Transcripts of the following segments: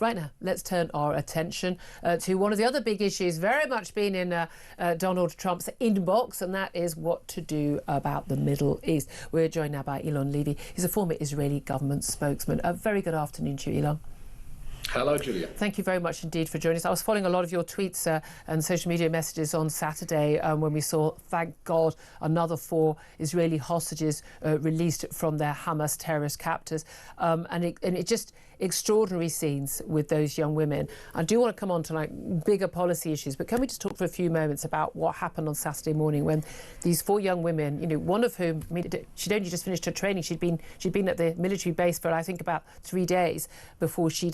Right now, let's turn our attention to one of the other big issues very much been in Donald Trump's inbox, and that is what to do about the Middle East. We're joined now by Eylon Levy. He's a former Israeli government spokesman. A very good afternoon to you, Eylon. Hello, Julia. Thank you very much indeed for joining us. I was following a lot of your tweets and social media messages on Saturday when we saw, thank God, another 4 Israeli hostages released from their Hamas terrorist captors. And it just extraordinary scenes with those young women. I do want to come on to bigger policy issues, but can we just talk for a few moments about what happened on Saturday morning when these 4 young women, one of whom, she'd only just finished her training. She'd been at the military base for I think about 3 days before she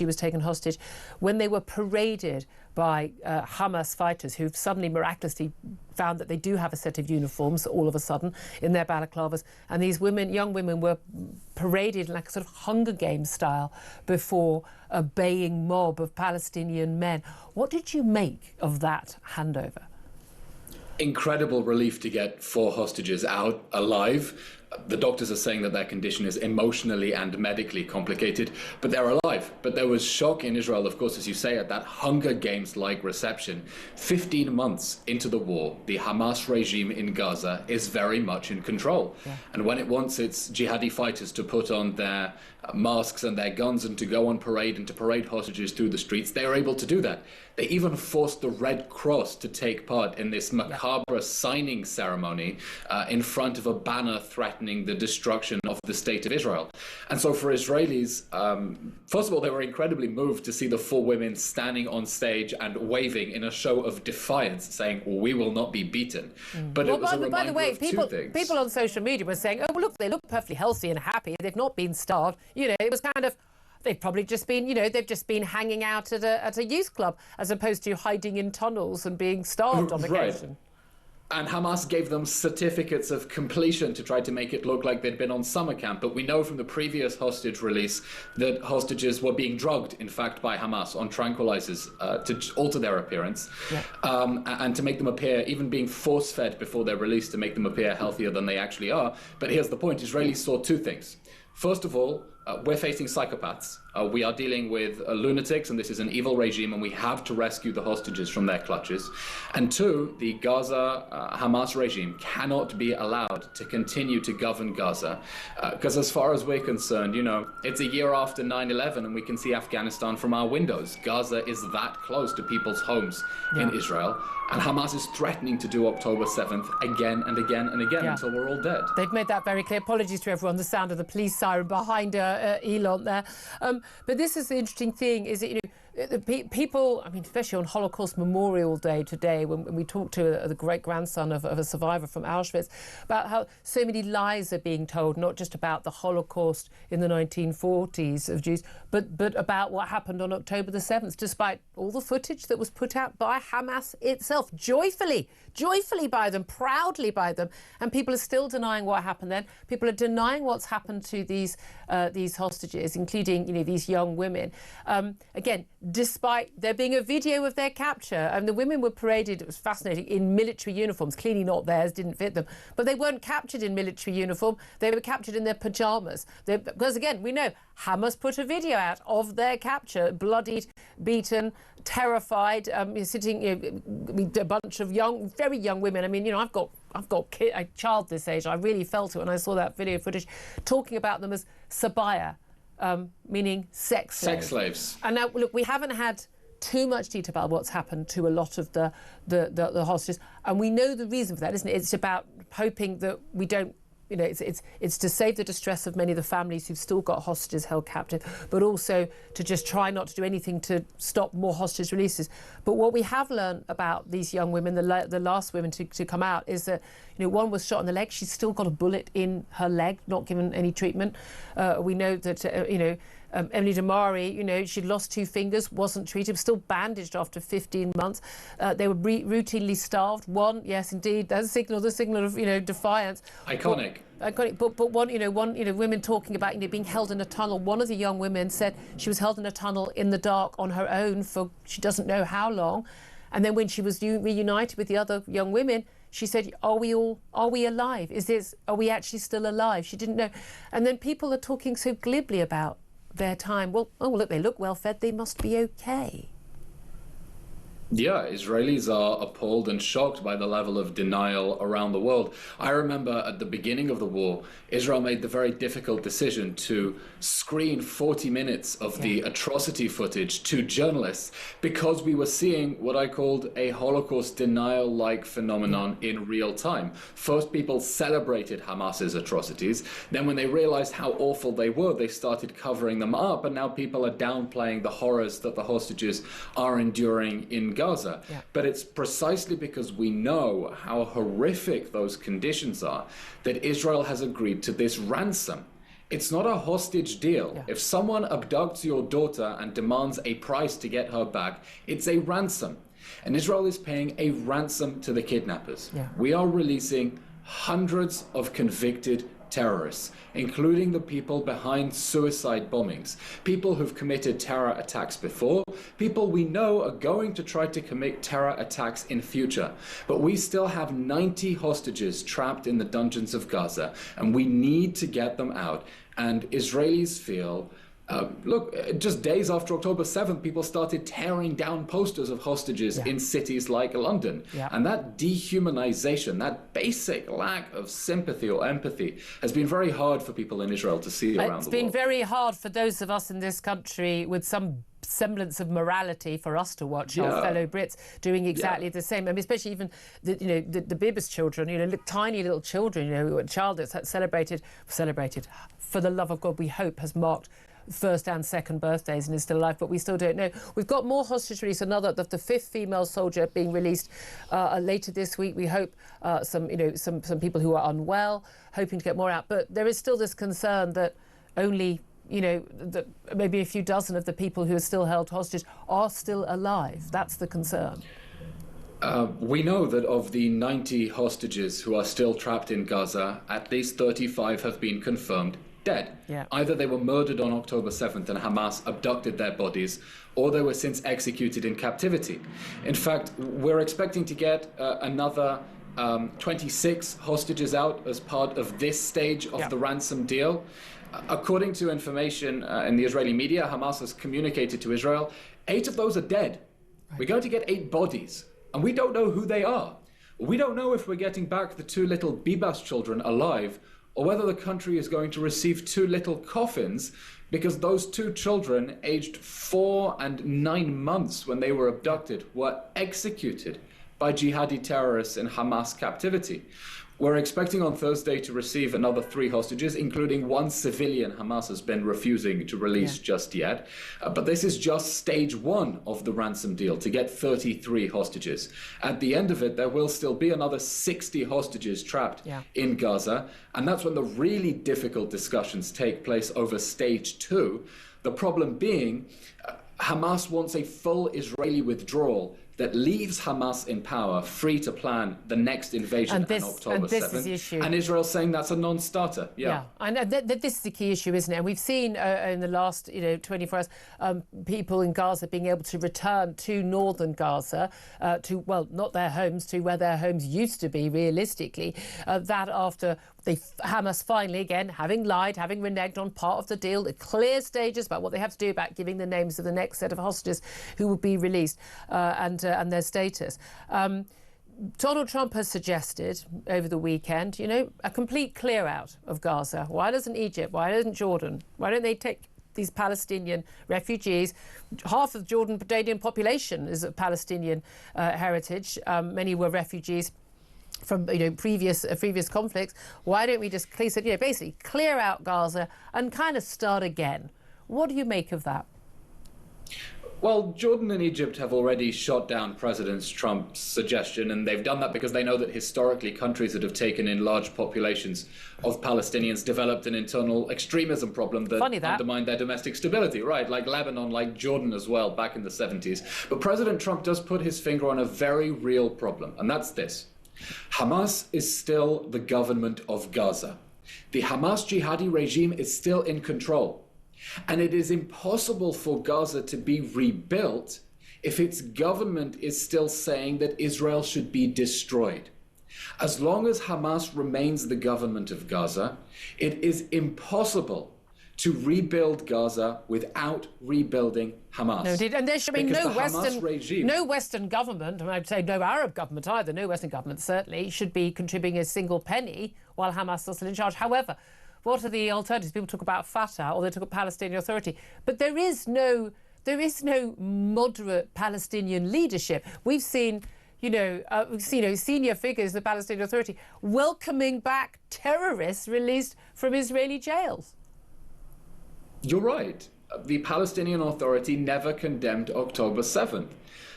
was taken hostage, when they were paraded by Hamas fighters who've suddenly miraculously found that they do have a set of uniforms all of a sudden in their balaclavas, and these young women were paraded like a sort of Hunger Games style before a baying mob of Palestinian men. What did you make of that handover? Incredible relief to get 4 hostages out alive. The doctors are saying that their condition is emotionally and medically complicated, but they're alive. But there was shock in Israel, of course, as you say, at that Hunger Games-like reception. 15 months into the war, the Hamas regime in Gaza is very much in control. Yeah. And when it wants its jihadi fighters to put on their masks and their guns and to go on parade and to parade hostages through the streets, they are able to do that. They even forced the Red Cross to take part in this macabre signing ceremony in front of a banner threatening the destruction of the state of Israel. And so for Israelis, first of all, they were incredibly moved to see the 4 women standing on stage and waving in a show of defiance, saying, we will not be beaten. But it was a reminder by the way, of 2 things. People on social media were saying, oh, well, look, they look perfectly healthy and happy. They've not been starved. It was kind of, they've probably just been, they've just been hanging out at a youth club as opposed to hiding in tunnels and being starved on occasion. Right. And Hamas gave them certificates of completion to try to make it look like they'd been on summer camp. But we know from the previous hostage release that hostages were being drugged, in fact, by Hamas on tranquilizers to alter their appearance and to make them appear, even being force-fed before they're released, to make them appear healthier than they actually are. But here's the point. Israelis saw 2 things. First of all, we're facing psychopaths. We are dealing with lunatics, and this is an evil regime, and we have to rescue the hostages from their clutches. And 2, the Gaza Hamas regime cannot be allowed to continue to govern Gaza, because as far as we're concerned, it's a year after 9/11, and we can see Afghanistan from our windows. Gaza is that close to people's homes in Israel, and Hamas is threatening to do October 7th again and again and again until we're all dead. They've made that very clear. Apologies to everyone. The sound of the police siren behind Eylon there. But this is the interesting thing, is that, people, especially on Holocaust Memorial Day today, when we talked to the great-grandson of a survivor from Auschwitz, about how so many lies are being told, not just about the Holocaust in the 1940s of Jews, but about what happened on October the 7th, despite all the footage that was put out by Hamas itself, joyfully by them, proudly by them, and people are still denying what happened then. People are denying what's happened to these hostages, including these young women. Again, despite there being a video of their capture, and the women were paraded, it was fascinating, in military uniforms, clearly not theirs, didn't fit them, but they weren't captured in military uniform, they were captured in their pyjamas. Because again, we know Hamas put a video out of their capture, bloodied, beaten, terrified, sitting, a bunch of very young women. I've got a child this age. I really felt it when I saw that video footage, talking about them as sabaya, meaning sex slaves. And now, look, we haven't had too much detail about what's happened to a lot of the hostages, and we know the reason for that, isn't it? It's about hoping that we don't. It's to save the distress of many of the families who've still got hostages held captive, but also to just try not to do anything to stop more hostage releases. But what we have learned about these young women, the last women to come out, is that one was shot in the leg. She's still got a bullet in her leg, not given any treatment. We know that Emily Damari, she'd lost 2 fingers, wasn't treated, still bandaged after 15 months. They were routinely starved. One, yes, indeed, that's the signal of defiance. Iconic. But one, women talking about being held in a tunnel. One of the young women said she was held in a tunnel in the dark on her own for she doesn't know how long, and then when she was reunited with the other young women, she said, are we alive? Are we actually still alive? She didn't know. And then people are talking so glibly about their time. Well, oh, look, they look well fed, they must be okay. Yeah, Israelis are appalled and shocked by the level of denial around the world. I remember at the beginning of the war, Israel made the very difficult decision to screen 40 minutes of the atrocity footage to journalists because we were seeing what I called a Holocaust denial-like phenomenon in real time. First, people celebrated Hamas's atrocities. Then when they realized how awful they were, they started covering them up, and now people are downplaying the horrors that the hostages are enduring in Gaza. But it's precisely because we know how horrific those conditions are that Israel has agreed to this ransom. It's not a hostage deal. If someone abducts your daughter and demands a price to get her back, it's a ransom. And Israel is paying a ransom to the kidnappers. We are releasing hundreds of convicted terrorists, including the people behind suicide bombings, people who've committed terror attacks before, people we know are going to try to commit terror attacks in future. But we still have 90 hostages trapped in the dungeons of Gaza, and we need to get them out. And Israelis feel look, just days after October 7th, people started tearing down posters of hostages in cities like London. And that dehumanization, that basic lack of sympathy or empathy has been very hard for people in Israel to see around the world. It's been very hard for those of us in this country with some semblance of morality for us to watch our fellow Brits doing exactly the same. I mean, especially even the Bibas children, tiny little children, a child that's celebrated, for the love of God, we hope, has marked first and second birthdays and is still alive, but we still don't know. We've got more hostage release, the fifth female soldier being released later this week. We hope some people who are unwell, hoping to get more out. But there is still this concern that only that maybe a few dozen of the people who are still held hostage are still alive. That's the concern. We know that of the 90 hostages who are still trapped in Gaza, at least 35 have been confirmed dead. Either they were murdered on October 7th and Hamas abducted their bodies, or they were since executed in captivity. In fact, we're expecting to get another 26 hostages out as part of this stage of the ransom deal. According to information in the Israeli media, Hamas has communicated to Israel, 8 of those are dead. We're going to get 8 bodies, and we don't know who they are. We don't know if we're getting back the 2 little Bibas children alive, or whether the country is going to receive 2 little coffins, because those 2 children, aged 4 and 9 months when they were abducted, were executed by jihadi terrorists in Hamas captivity. We're expecting on Thursday to receive another 3 hostages, including 1 civilian Hamas has been refusing to release just yet. But this is just stage 1 of the ransom deal, to get 33 hostages. At the end of it, there will still be another 60 hostages trapped in Gaza. And that's when the really difficult discussions take place over stage 2. The problem being, Hamas wants a full Israeli withdrawal that leaves Hamas in power, free to plan the next invasion on October 7th. Is the issue. And Israel's saying that's a non-starter. And this is the key issue, isn't it? And we've seen in the last 24 hours people in Gaza being able to return to northern Gaza, to, well, not their homes, to where their homes used to be, realistically. That after Hamas finally, again, having lied, having reneged on part of the deal, the clear stages about what they have to do about giving the names of the next set of hostages who will be released and their status. Donald Trump has suggested over the weekend, a complete clear out of Gaza. Why doesn't Egypt? Why doesn't Jordan? Why don't they take these Palestinian refugees? Half of the Jordanian population is of Palestinian heritage. Many were refugees from previous conflicts. Why don't we just basically clear out Gaza and kind of start again? What do you make of that? Well, Jordan and Egypt have already shot down President Trump's suggestion, and they've done that because they know that historically countries that have taken in large populations of Palestinians developed an internal extremism problem that undermined their domestic stability, right? Like Lebanon, like Jordan as well, back in the 70s. But President Trump does put his finger on a very real problem, and that's this. Hamas is still the government of Gaza. The Hamas jihadi regime is still in control. And it is impossible for Gaza to be rebuilt if its government is still saying that Israel should be destroyed. As long as Hamas remains the government of Gaza, it is impossible to rebuild Gaza without rebuilding Hamas. No, and there should be Because no the Hamas regime, no Western government, and I'd say no Arab government either, no Western government certainly, should be contributing a single penny while Hamas is still in charge. However, what are the alternatives? People talk about Fatah or they talk about Palestinian Authority, but there is no moderate Palestinian leadership. We've seen, senior figures of the Palestinian Authority welcoming back terrorists released from Israeli jails. You're right. The Palestinian Authority never condemned October 7th.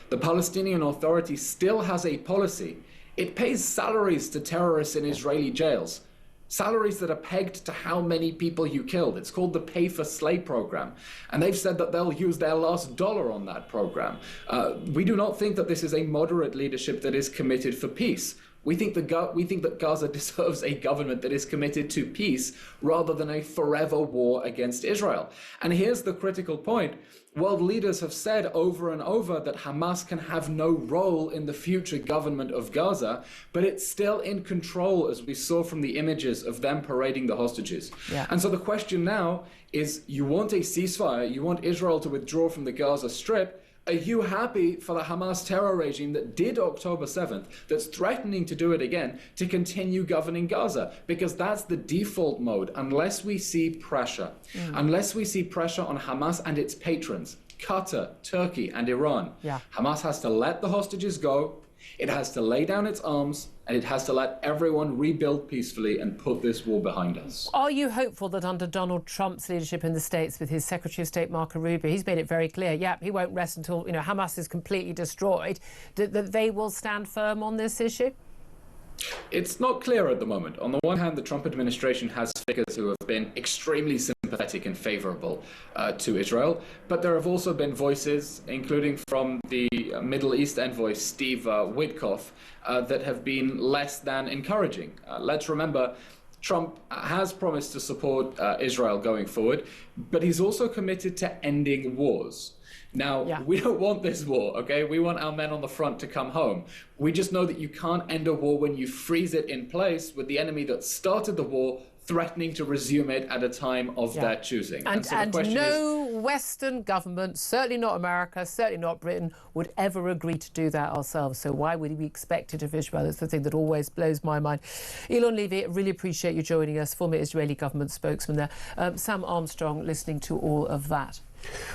The Palestinian Authority still has a policy. It pays salaries to terrorists in Israeli jails. Salaries that are pegged to how many people you killed. It's called the Pay for Slay program. And they've said that they'll use their last dollar on that program. We do not think that this is a moderate leadership that is committed for peace. We think that Gaza deserves a government that is committed to peace rather than a forever war against Israel. And here's the critical point. World leaders have said over and over that Hamas can have no role in the future government of Gaza, but it's still in control, as we saw from the images of them parading the hostages. Yeah. And so the question now is, you want a ceasefire, you want Israel to withdraw from the Gaza Strip. Are you happy for the Hamas terror regime that did October 7th, that's threatening to do it again, to continue governing Gaza? Because that's the default mode, unless we see pressure. Unless we see pressure on Hamas and its patrons, Qatar, Turkey, and Iran. Yeah. Hamas has to let the hostages go, it has to lay down its arms, and it has to let everyone rebuild peacefully and put this war behind us. Are you hopeful that under Donald Trump's leadership in the States with his Secretary of State Marco Rubio, he's made it very clear, he won't rest until Hamas is completely destroyed, that they will stand firm on this issue? It's not clear at the moment. On the one hand, the Trump administration has figures who have been extremely sympathetic and favorable to Israel, but there have also been voices, including from the Middle East envoy Steve Witkoff, that have been less than encouraging. Let's remember, Trump has promised to support Israel going forward, but he's also committed to ending wars. Now, we don't want this war, okay? We want our men on the front to come home. We just know that you can't end a war when you freeze it in place with the enemy that started the war threatening to resume it at a time of their choosing. And no Western government, certainly not America, certainly not Britain, would ever agree to do that ourselves. So why would we expect it of Israel? It's the thing that always blows my mind. Eylon Levy, really appreciate you joining us, former Israeli government spokesman there. Sam Armstrong, listening to all of that.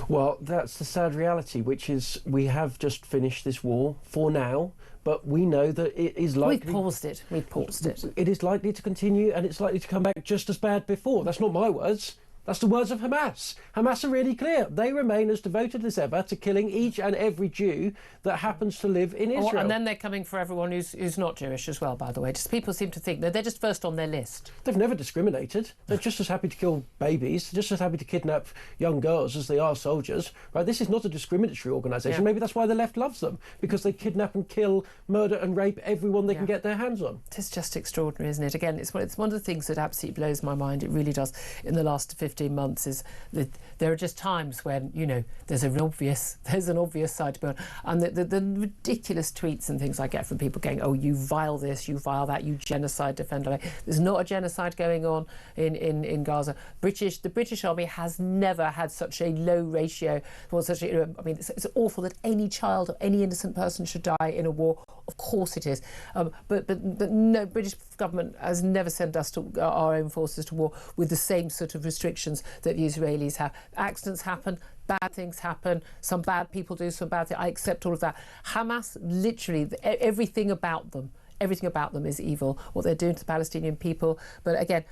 Well, that's the sad reality, which is we have just finished this war for now, but we know that it is likely... We've paused it. It is likely to continue, and it's likely to come back just as bad before. That's not my words. That's the words of Hamas. Hamas are really clear. They remain as devoted as ever to killing each and every Jew that happens to live in Israel. And then they're coming for everyone who's not Jewish as well, by the way. Just people seem to think that they're just first on their list. They've never discriminated. They're just as happy to kill babies, just as happy to kidnap young girls as they are soldiers. Right? This is not a discriminatory organisation. Maybe that's why the left loves them, because they kidnap and kill, murder and rape everyone they can get their hands on. It's just extraordinary, isn't it? Again, it's one of the things that absolutely blows my mind. It really does. In the last 15 months, is that there are just times when there's an obvious side to it, and the ridiculous tweets and things I get from people going, "Oh, you vile this, you vile that, you genocide defender." There's not a genocide going on in Gaza. The British Army has never had such a low ratio. It's awful that any child or any innocent person should die in a war. Of course it is, but no, British government has never sent us to our own forces to war with the same sort of restrictions that the Israelis have. Accidents happen, bad things happen, some bad people do some bad things. I accept all of that. Hamas, literally, everything about them is evil, what they're doing to the Palestinian people. But again,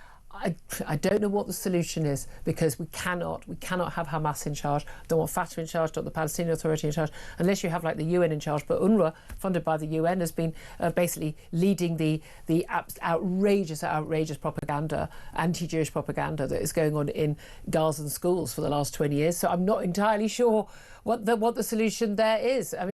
I don't know what the solution is, because we cannot have Hamas in charge. Don't want Fatah in charge, don't want the Palestinian Authority in charge, unless you have like the UN in charge. But UNRWA, funded by the UN, has been basically leading the outrageous propaganda, anti-Jewish propaganda that is going on in Gazan schools for the last 20 years. So I'm not entirely sure what the solution there is. I mean,